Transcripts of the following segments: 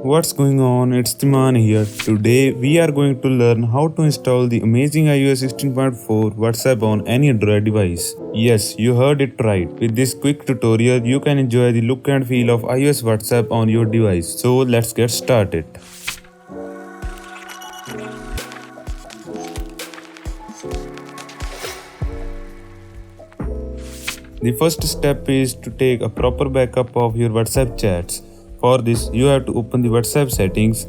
What's going on? It's Dhiman here. Today we are going to learn how to install the amazing iOS 16.4 WhatsApp on any Android device. Yes, you heard it right. With this quick tutorial, you can enjoy the look and feel of iOS WhatsApp on your device. So let's get started. The first step is to take a proper backup of your WhatsApp chats. For this, you have to open the WhatsApp settings,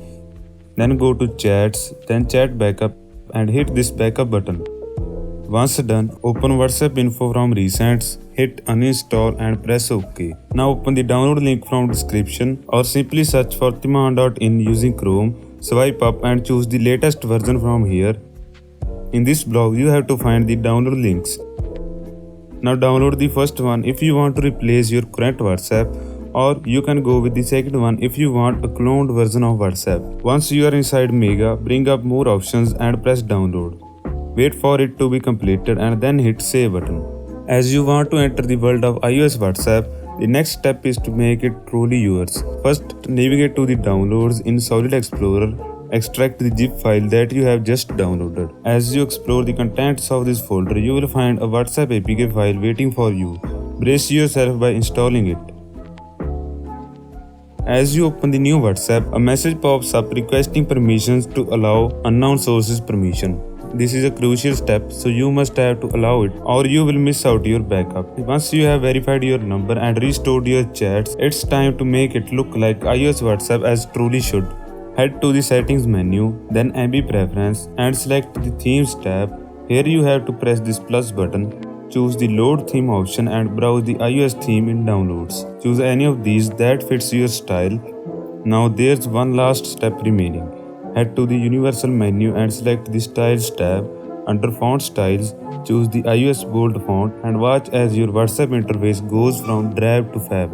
then go to chats, then chat backup and hit this backup button. Once done, open WhatsApp info from recents, hit uninstall and press OK. Now open the download link from description or simply search for Dhiman.in using Chrome, swipe up and choose the latest version from here. In this blog, you have to find the download links. Now download the first one if you want to replace your current WhatsApp, or you can go with the second one if you want a cloned version of WhatsApp. Once you are inside Mega, bring up more options and press download. Wait for it to be completed and then hit save button. As you want to enter the world of iOS WhatsApp, the next step is to make it truly yours. First, navigate to the downloads in Solid Explorer. Extract the zip file that you have just downloaded. As you explore the contents of this folder, you will find a WhatsApp APK file waiting for you. Brace yourself by installing it. As you open the new WhatsApp, a message pops up requesting permissions to allow unknown sources permission. This is a crucial step, so you must have to allow it or you will miss out your backup. Once you have verified your number and restored your chats, it's time to make it look like iOS WhatsApp as truly should. Head to the settings menu, then MB preference and select the themes tab. Here you have to press this plus button. Choose the load theme option and browse the iOS theme in downloads. Choose any of these that fits your style. Now there's one last step remaining. Head to the universal menu and select the styles tab. Under font styles, choose the iOS bold font and watch as your WhatsApp interface goes from drab to fab.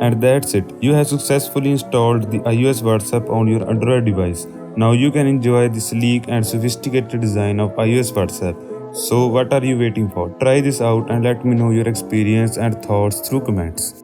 And that's it. You have successfully installed the iOS WhatsApp on your Android device. Now you can enjoy the sleek and sophisticated design of iOS WhatsApp. So what are you waiting for? Try this out and let me know your experience and thoughts through comments.